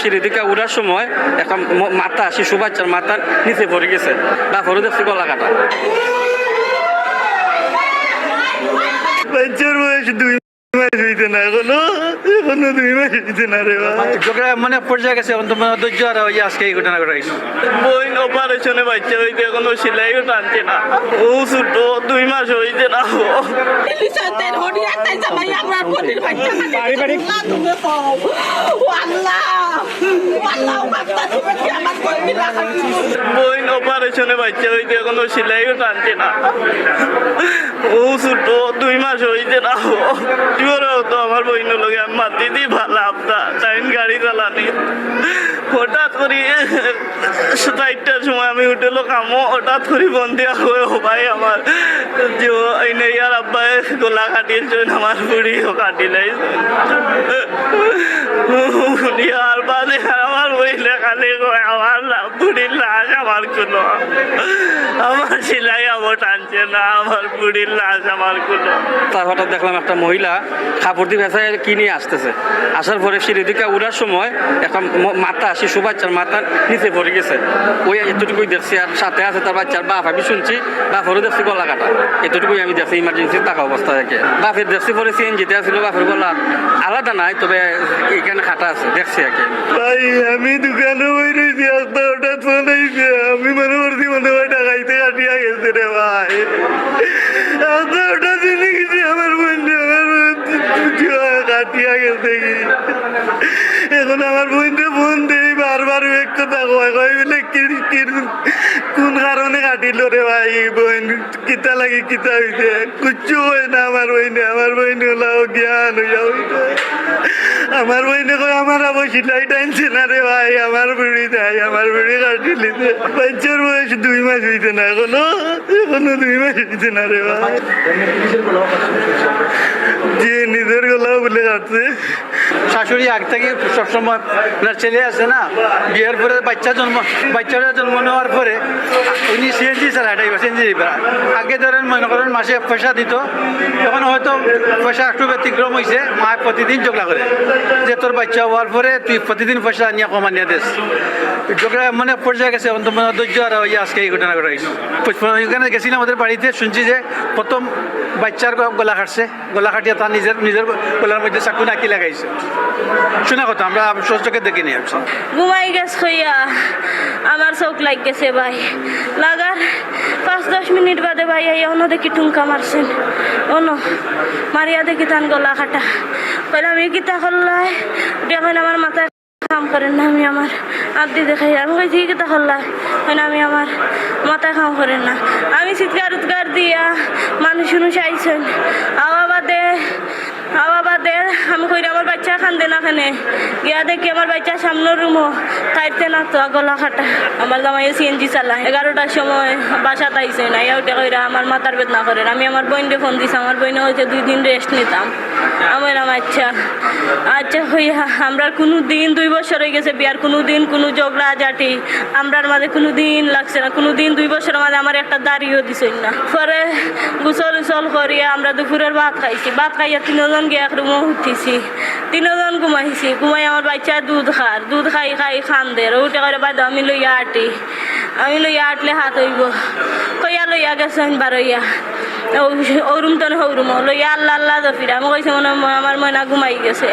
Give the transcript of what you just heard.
সিঁড়ি দিকে উঠার সময় একটা মাথা শিশু বাচ্চার মাথার নিচে পড়ে গেছে, তারপরে দেখছি গলা কাটা। বাচ্চার বয়স 2 মাস হইতে না, এখনো 2 মাস হইতে না রে ভাই। ঝগড়া মানে পর্যায়ে গেছে, এখন তো মানে ধৈর্য আর ওই আজকে এই ঘটনা ঘটাইছে। বই অপারেশনে বাচ্চা হইতে এখনো সেলাইও টানছে না, ও ছোট 2 মাস হইতে না। বই অপারেশনে বাচ্চা হইতে এখনো সেলাইও টানছে না, ও ছোট 2 মাস হইতে না। তো আমার বইন লগে আমি মাতি দিই ভালো আপনার টাইম গাড়ি চালানি। হঠাৎ করি 7টার সময় আমি উঠেলো কামো, হঠাৎ করি বন্ধি ভাই আমার যে আর আব্বাই গোলা কাটিয়েছেন, আমার বুড়িও কাটিলাই আর বাদে আমার বইলে খালি আমার বুড়ির লাশ আমার কোনো, আমার সেলাই আমার টানছে না, আমার বুড়ির লাশ আমার কোনো। তার হঠাৎ দেখলাম একটা মহিলা কাপড় দিয়ে ভেসায় কিনে আসতেছে, আসার পরে সিঁড়ি দিকে উঠার সময় একটা মাথা শিশু বাচ্চার মাথার নিচে পড়ে গেছে। ওই এতটুকুই দেখছি, আর সাথে আছে তার বাচ্চার বাপ। আমি শুনছি বাপেরও দেখছি গলা কাটা, এতটুকুই আমি দেখছি ইমার্জেন্সি থাকা অবস্থা থেকে। বাপের দেখছি পরে সিএনজিতে আসছিল, বাপের গলা আলাদা নাই, তবে এখানে কাটা আছে দেখছি একে। ভাই আমি দোকানে বই রয়েছি, একটা হঠাৎ ফোন হয়েছে, আমি মনে করছি মনে হয় টাকাইতে কাটিয়া গেছে রে ভাই। একটা হঠাৎ জেনে গেছি আমার বন্ধু কাটিয়া গেছে কি। এখন আমার বন্ধু ফোন দেই বারবার এক কথা কয় বলে কোন কারণে কাটিল রে ভাই, বোন কিতা লাগি কিতা হইছে কুচ্ছু হয় না। আমার বইনে হলো জ্ঞান হইয়া হইতে, আমার বইনে কয় আমার আবার সিলাই টাইনছে না রে ভাই, আমার বুড়ি নাই, আমার বুড়ি কাটিলিছে। বাচ্চার বয়স 2 মাস হইতে না, এখনো 2 মাস হইতে না রে ভাই। যে নিজের গলাও বলে কাটছে। শাশুড়ি আগ থেকে সবসময় ওনার ছেলে আছে না, বিয়ের পরে বাচ্চারা জন্ম নেওয়ার পরে উনি সিএনজি চালাইবা, সিএনজি আগে ধরেন মনে করেন মাসে পয়সা দিত, তখন হয়তো পয়সা একটু ব্যতিক্রম হয়েছে, মা প্রতিদিন ঝগড়া করে যে তোর বাচ্চা হওয়ার পরে তুই প্রতিদিন পয়সা নিয়ে কমানিয়ে দিস। ঝগড়া মানে পর্যায়ে গেছে, এখন তো মানে ধৈর্য আর ওই আজকে এই ঘটনা ঘটাইছে। ওইখানে গেছিলাম আমাদের বাড়িতে, শুনছি যে প্রথম বাচ্চার গলা কাটছে, গলা কাটিয়ে তার নিজের গলার মধ্যে চাকু নাকি লাগাইছে। শোনা কথা আমরা চোখে দেখিনি। ঘুমাই গেছ হইয়া আমার চোখ লাগ গেছে ভাই, লাগার 5-10 মিনিট বাদে ভাই অন্য দেখি টুঙ্কা মারছেন, অন্য মারিয়া দেখি তান গলা কাটা। কইলে আমি কিতা করলাই দেখেন আমার মাথায় কাম করেন না, আমি আমার আদি দেখাই। আমি কইছি কিতা করলাই, আমি আমার মাথায় কাম করেন না। আমি চিৎকার উৎকার দিয়া মানুষ আইছেন, আওয়া বাদে আমি কইরা আমার বাচ্চা খান্দে না খানে গিয়া দেখি আমার বাচ্চা সামনের রুমও খাইতে না তো গলা কাটা। আমার জামাই সিএনজি চালায়, 11টার সময় বাসাত আইছে না, ওইটা কইরা আমার মাথার বেদনা করেন। আমি আমার বোনকে ফোন দিছি, আমার বোনে হয়েছে 2 দিন রেস্ট নিতাম। আমার আচ্ছা হইয়া আমরা কোনো দিন 2 বছর হয়ে গেছে বিয়ার, কোনো দিন কোনো ঝগড়া ঝাঁটি আমরার মাঝে কোনো দিন লাগছে না, কোনো দিন 2 বছরের মাঝে আমার একটা দাড়িও দিছেন না। পরে গুসল উসল করিয়া আমরা দুপুরের ভাত খাইছি, ভাত খাইয়া 3 জন গিয়ে এক রুমে উঠিছি, 3 জন ঘুমাই আমার বাচ্চা দুধ খাই খান্দে উঠে করে বাদ আমি লইয়া আটলে হাত হইব কইয়া লইয়া গেছেন বারইয়া ও রুম তো হৌ রুম লইয়া আল্লাহ দফিরা। আমি কইছি মনে আমার ময়না ঘুমাই গেছে।